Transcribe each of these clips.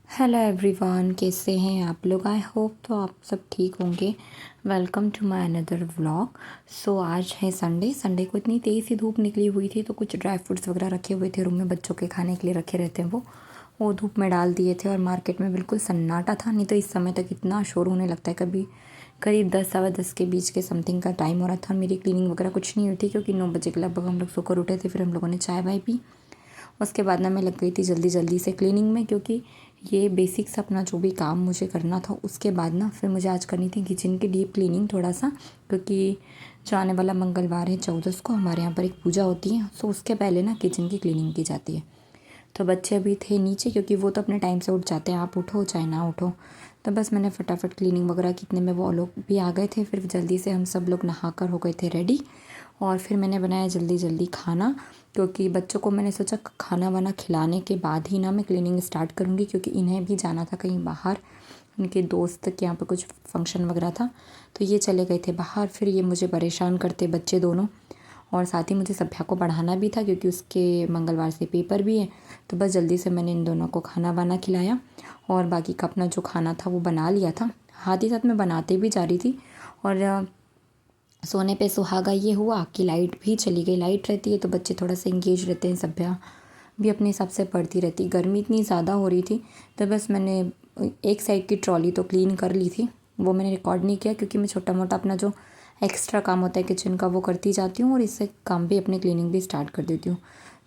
Hello everyone, कैसे हैं आप लोग। आई होप तो आप सब ठीक होंगे। Welcome to my another vlog. So आज है संडे को इतनी तेज़ सी धूप निकली हुई थी, तो कुछ ड्राई फ्रूट्स वगैरह रखे हुए थे रूम में, बच्चों के खाने के लिए रखे रहते हैं वो धूप में डाल दिए थे। और मार्केट में बिल्कुल सन्नाटा था, नहीं तो इस समय तक इतना शोर होने लगता है। कभी करीब 10 सवा 10 के बीच के समथिंग का टाइम हो रहा था। मेरी क्लीनिंग वगैरह कुछ नहीं हुई थी, क्योंकि 9 बजे के लगभग हम लोग सोकर उठे थे। फिर हम लोगों ने चाय वाय पी। उसके बाद ना मैं लग गई थी जल्दी जल्दी से क्लीनिंग में, क्योंकि ये बेसिक सा अपना जो भी काम मुझे करना था, उसके बाद ना फिर मुझे आज करनी थी किचन की डीप क्लीनिंग थोड़ा सा, क्योंकि जो आने वाला मंगलवार है 14 को हमारे यहाँ पर एक पूजा होती है। सो उसके पहले ना किचन की क्लीनिंग की जाती है। तो बच्चे अभी थे नीचे, क्योंकि वो तो अपने टाइम से उठ जाते हैं, आप उठो चाहे ना उठो। तो बस मैंने फटाफट क्लीनिंग वगैरह की, इतने में वो लोग भी आ गए थे। फिर जल्दी से हम सब लोग नहा कर हो गए थे रेडी। और फिर मैंने बनाया जल्दी जल्दी खाना, क्योंकि बच्चों को मैंने सोचा खाना वाना खिलाने के बाद ही ना मैं क्लीनिंग स्टार्ट करूँगी, क्योंकि इन्हें भी जाना था कहीं बाहर। उनके दोस्त के यहाँ पे कुछ फंक्शन वगैरह था, तो ये चले गए थे बाहर। फिर ये मुझे परेशान करते बच्चे दोनों, और साथ ही मुझे सभ्या को पढ़ाना भी था, क्योंकि उसके मंगलवार से पेपर भी है। तो बस जल्दी से मैंने इन दोनों को खाना वाना खिलाया, और बाकी का अपना जो खाना था वो बना लिया था। हाथ ही साथ में बनाते भी जा रही थी। और सोने पे सुहागा ये हुआ कि लाइट भी चली गई। लाइट रहती है तो बच्चे थोड़ा सा इंगेज रहते हैं। सभ्या भी अपने हिसाब से पढ़ती रहती। गर्मी इतनी ज़्यादा हो रही थी, तो बस मैंने एक साइड की ट्रॉली तो क्लीन कर ली थी। वो मैंने रिकॉर्ड नहीं किया, क्योंकि मैं छोटा मोटा अपना जो एक्स्ट्रा काम होता है किचन का वो करती जाती हूँ, और इससे काम भी अपनी क्लीनिंग भी स्टार्ट कर देती हूँ।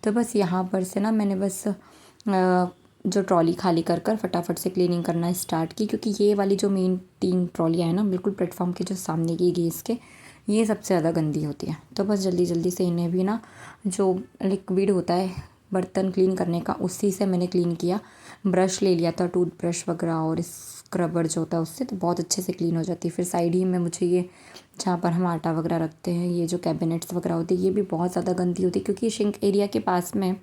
तो बस यहाँ पर से ना मैंने बस जो ट्रॉली खाली कर कर फटाफट से क्लीनिंग करना स्टार्ट की, क्योंकि ये वाली जो मेन 3 ट्रॉलियाँ हैं ना, बिल्कुल प्लेटफॉर्म के जो सामने की गैस के, ये सबसे ज़्यादा गंदी होती है। तो बस जल्दी जल्दी से इन्हें भी ना, जो लिक्विड होता है बर्तन क्लीन करने का, उसी से मैंने क्लीन किया। ब्रश ले लिया था, टूथब्रश वगैरह और स्क्रबर जो होता है उससे, तो बहुत अच्छे से क्लीन हो जाती है। फिर साइड ही में मुझे ये जहाँ पर हम आटा वगैरह रखते हैं, ये जो कैबिनेट्स वगैरह होती है, ये भी बहुत ज़्यादा गंदी होती है, क्योंकि ये सिंक एरिया के पास में,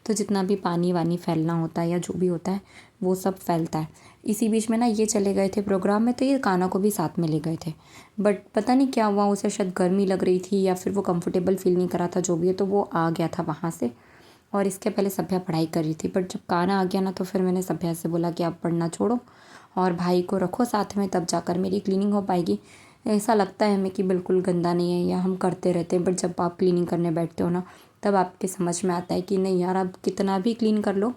तो जितना भी पानी वानी फैलना होता है या जो भी होता है वो सब फैलता है। इसी बीच में ना ये चले गए थे प्रोग्राम में, तो ये काना को भी साथ में ले गए थे। बट पता नहीं क्या हुआ, उसे शायद गर्मी लग रही थी या फिर वो कंफर्टेबल फील नहीं करा था, जो भी है, तो वो आ गया था वहाँ से। और इसके पहले सभ्या पढ़ाई कर रही थी, बट जब काना आ गया ना, तो फिर मैंने सभ्या से बोला कि आप पढ़ना छोड़ो और भाई को रखो साथ में, तब जाकर मेरी क्लीनिंग हो पाएगी। ऐसा लगता है हमें कि बिल्कुल गंदा नहीं है या हम करते रहते हैं, बट जब आप क्लीनिंग करने बैठते हो ना, तब आपके समझ में आता है कि नहीं यार, आप कितना भी क्लीन कर लो,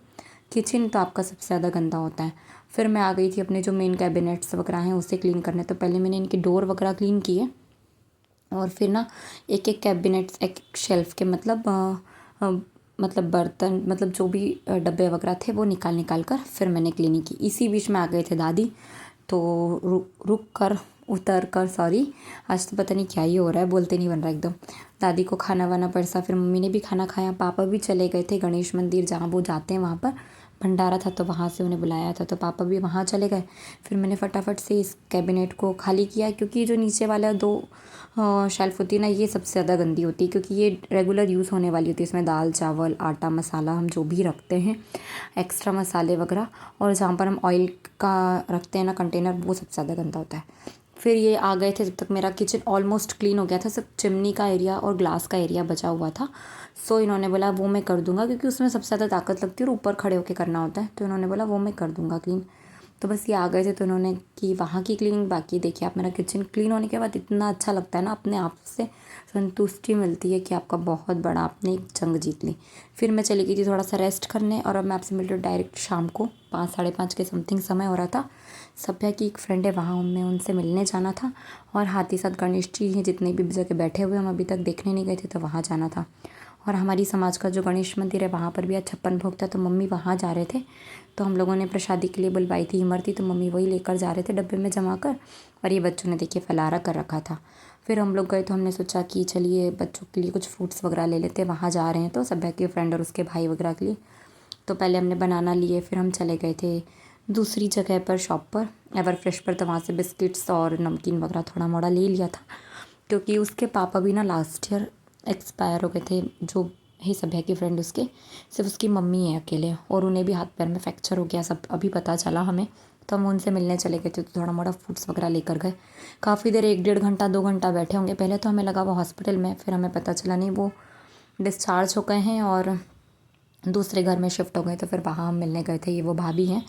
किचन तो आपका सबसे ज़्यादा गंदा होता है। फिर मैं आ गई थी अपने जो मेन कैबिनेट्स वगैरह हैं उसे क्लीन करने। तो पहले मैंने इनके डोर वगैरह क्लीन किए, और फिर ना एक एक कैबिनेट्स, एक शेल्फ के मतलब बर्तन, मतलब जो भी डब्बे वगैरह थे वो निकाल निकाल कर फिर मैंने क्लीनिंग की। इसी बीच में आ गए थे दादी, तो रुक कर उतर कर, सॉरी आज तो पता नहीं क्या ही हो रहा है, बोलते नहीं बन रहा एकदम। दादी को खाना वाना परसा, फिर मम्मी ने भी खाना खाया। पापा भी चले गए थे गणेश मंदिर, जहाँ वो जाते हैं वहाँ पर भंडारा था, तो वहाँ से उन्हें बुलाया था, तो पापा भी वहाँ चले गए। फिर मैंने फटाफट से इस कैबिनेट को खाली किया, क्योंकि जो नीचे वाला 2 शेल्फ होती है ना, ये सबसे ज़्यादा गंदी होती है, क्योंकि ये रेगुलर यूज़ होने वाली होती है। इसमें दाल चावल आटा मसाला हम जो भी रखते हैं, एक्स्ट्रा मसाले वगैरह, और जहाँ पर हम ऑयल का रखते हैं ना कंटेनर, वो सबसे ज़्यादा गंदा होता है। फिर ये आ गए थे, जब तक मेरा किचन ऑलमोस्ट क्लीन हो गया था, सिर्फ चिमनी का एरिया और ग्लास का एरिया बचा हुआ था। सो इन्होंने बोला वो मैं कर दूंगा, क्योंकि उसमें सबसे ज़्यादा ताकत लगती है और ऊपर खड़े होकर करना होता है, तो इन्होंने बोला वो मैं कर दूंगा क्लीन। तो बस ये आ गए थे, तो इन्होंने की वहाँ की क्लीनिंग। बाकी देखिए आप, मेरा किचन क्लीन होने के बाद इतना अच्छा लगता है ना, अपने आप से संतुष्टि मिलती है कि आपका बहुत बड़ा आपने एक जंग जीत ली। फिर मैं चली गई थी थोड़ा सा रेस्ट करने, और अब मैं आपसे मिलती हूँ डायरेक्ट शाम को 5 साढ़े 5 के समथिंग समय हो रहा था। सभ्या की एक फ्रेंड है वहाँ, उनमें उनसे मिलने जाना था, और हाथ ही साथ गणेश जी हैं जितने भी जगह बैठे हुए, हम अभी तक देखने नहीं गए थे, तो वहाँ जाना था। और हमारी समाज का जो गणेश मंदिर है वहाँ पर भी आज 56 भोग था, तो मम्मी वहाँ जा रहे थे। तो हम लोगों ने प्रसादी के लिए बुलवाई थी इमरती, तो मम्मी वही लेकर जा रहे थे डब्बे में जमा कर, और ये बच्चों ने देखिए फलारा कर रखा था। फिर हम लोग गए, तो हमने सोचा कि चलिए बच्चों के लिए कुछ फ्रूट्स वगैरह ले लेते हैं, वहाँ जा रहे हैं तो सभ्या के फ्रेंड और उसके भाई वगैरह के लिए। तो पहले हमने बनाना लिए, फिर हम चले गए थे दूसरी जगह पर, शॉप पर, एवर फ्रेश पर। तो वहाँ से बिस्किट्स और नमकीन वगैरह थोड़ा मोड़ा ले लिया था, क्योंकि उसके पापा भी ना लास्ट ईयर एक्सपायर हो गए थे, जो है सभ्या की फ्रेंड उसके, सिर्फ उसकी मम्मी है अकेले, और उन्हें भी हाथ पैर में फ्रैक्चर हो गया, सब अभी पता चला हमें। तो हम उनसे मिलने चले गए थे, तो थोड़ा मोड़ा फ्रूट्स वगैरह लेकर गए। काफ़ी देर 1 डेढ़ घंटा 2 घंटा बैठे होंगे। पहले तो हमें लगा वो हॉस्पिटल में, फिर हमें पता चला नहीं, वो डिस्चार्ज हो गए हैं और दूसरे घर में शिफ्ट हो गए। तो फिर वहाँ हम मिलने गए थे। ये वो भाभी हैं,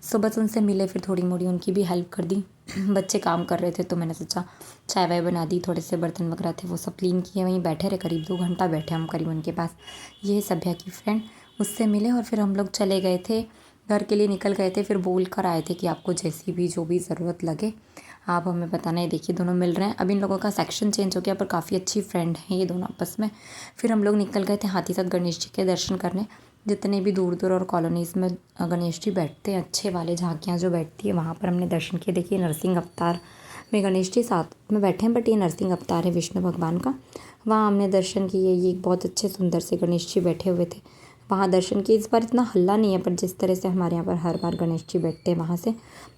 सो बस उनसे मिले, फिर थोड़ी मोड़ी उनकी भी हेल्प कर दी। बच्चे काम कर रहे थे तो मैंने सोचा चाय वाय बना दी, थोड़े से बर्तन वगैरह थे वो सब क्लीन किए, वहीं बैठे रहे, करीब 2 घंटा बैठे हम करीब उनके पास। ये है सभ्या की फ्रेंड, उससे मिले और फिर हम लोग चले गए थे घर के लिए, निकल गए थे। फिर बोल कर आए थे कि आपको जैसी भी जो भी ज़रूरत लगे आप हमें बताना। है देखिए दोनों मिल रहे हैं। अब इन लोगों का सेक्शन चेंज हो गया, पर काफ़ी अच्छी फ्रेंड हैं ये दोनों आपस में। फिर हम लोग निकल गए थे हाथीसाथ गणेश जी के दर्शन करने। जितने भी दूर दूर और कॉलोनीज़ में गणेश जी बैठते हैं, अच्छे वाले झांकियाँ जो बैठती है, वहाँ पर हमने दर्शन किए। देखिए नरसिंह अवतार में गणेश जी साथ में बैठे हैं, बट ये नरसिंह अवतार है विष्णु भगवान का। वहाँ हमने दर्शन किए। ये बहुत अच्छे सुंदर से गणेश जी बैठे हुए थे, वहाँ दर्शन किए। इस बार इतना हल्ला नहीं है, पर जिस तरह से हमारे यहाँ पर हर बार गणेश जी बैठते हैं वहाँ से।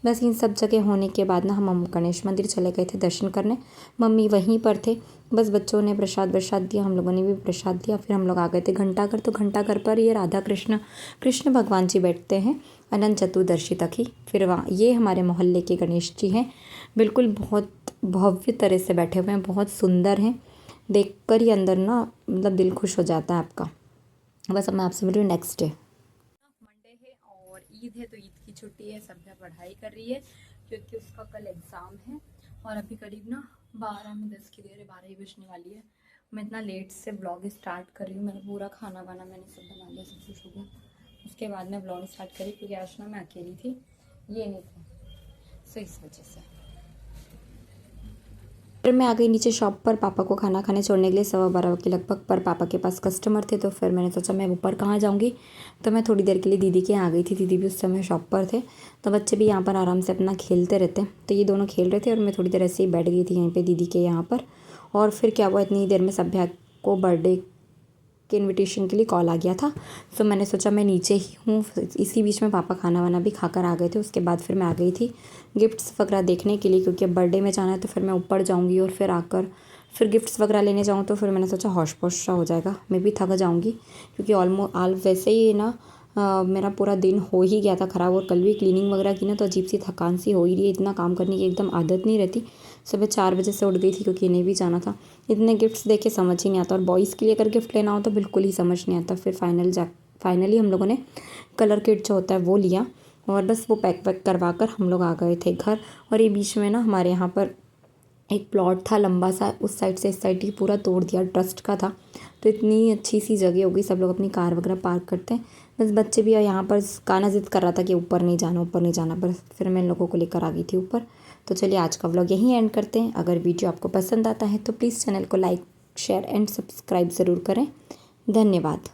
बस इन सब जगह होने के बाद ना हम गणेश मंदिर चले गए थे दर्शन करने। मम्मी वहीं पर थे। बस बच्चों ने प्रसाद दिया, हम लोगों ने भी प्रसाद दिया। फिर हम लोग आ गए थे घंटाघर। तो घंटाघर पर ये राधा कृष्ण भगवान जी बैठते हैं अनंत चतुर्दशी तक ही। फिर वहाँ ये हमारे मोहल्ले के गणेश जी हैं, बिल्कुल बहुत भव्य तरह से बैठे हुए हैं, बहुत सुंदर हैं। देख कर ही अंदर ना मतलब दिल खुश हो जाता है आपका। बस अब मैं आपसे मिल रही हूँ नेक्स्ट डे। मंडे है और ईद है, तो ईद की छुट्टी है। सभ्या पढ़ाई कर रही है क्योंकि उसका कल एग्ज़ाम है। और अभी करीब ना 12 में 10 की देर है, 12 ही बजने वाली है। मैं इतना लेट से ब्लॉग स्टार्ट कर रही हूँ। मैंने पूरा खाना वाना मैंने सब बना लिया, सब कुछ हो गया। उसके बाद मैं ब्लॉग स्टार्ट करी क्योंकि आज ना मैं अकेली थी, ये नहीं थे, सो इस वजह से। फिर मैं आ गई नीचे शॉप पर पापा को खाना खाने छोड़ने के लिए 12:15 के लगभग। पर पापा के पास कस्टमर थे, तो फिर मैंने सोचा मैं ऊपर कहाँ जाऊँगी, तो मैं थोड़ी देर के लिए दीदी के यहाँ आ गई थी। दीदी भी उस समय शॉप पर थे, तो बच्चे भी यहाँ पर आराम से अपना खेलते रहते। तो ये दोनों खेल रहे थे और मैं थोड़ी देर ऐसे ही बैठ गई थी यहीं पर दीदी के यहाँ पर। और फिर क्या हुआ, इतनी देर में सभ्या को बर्थडे के इनविटेशन के लिए कॉल आ गया था। तो मैंने सोचा मैं नीचे ही हूँ। इसी बीच में पापा खाना वाना भी खाकर आ गए थे। उसके बाद फिर मैं आ गई थी गिफ्ट्स वगैरह देखने के लिए, क्योंकि अब बर्थडे में जाना है तो फिर मैं ऊपर जाऊँगी और फिर आकर फिर गिफ्ट्स वगैरह लेने जाऊँ। तो फिर मैंने सोचा हौश पौश सा हो जाएगा, मैं भी थक जाऊँगी, क्योंकि वैसे ही ना मेरा पूरा दिन हो ही गया था ख़राब। और कल भी क्लीनिंग वगैरह की ना, तो अजीब सी थकान सी हो ही रही है। इतना काम करने की एकदम आदत नहीं रहती। सुबह 4 बजे से उठ गई थी क्योंकि इन्हें भी जाना था। इतने गिफ्ट्स देखे समझ ही नहीं आता, और बॉयज़ के लिए अगर गिफ्ट लेना हो तो बिल्कुल ही समझ नहीं आता। फिर फाइनली हम लोगों ने कलर किट जो होता है वो लिया, और बस वो पैक करवा कर हम लोग आ गए थे घर। और ये बीच में ना हमारे यहाँ पर एक प्लॉट था लंबा सा, उस साइड से इस साइड ही पूरा तोड़ दिया, ट्रस्ट का था। तो इतनी अच्छी सी जगह हो गई, सब लोग अपनी कार वगैरह पार्क करते हैं। बस बच्चे भी यहाँ पर गाना ज़िद कर रहा था कि ऊपर नहीं जाना, बस फिर मैं इन लोगों को लेकर आ गई थी ऊपर। तो चलिए आज का व्लॉग यहीं एंड करते हैं। अगर वीडियो आपको पसंद आता है तो प्लीज़ चैनल को लाइक शेयर एंड सब्सक्राइब ज़रूर करें। धन्यवाद।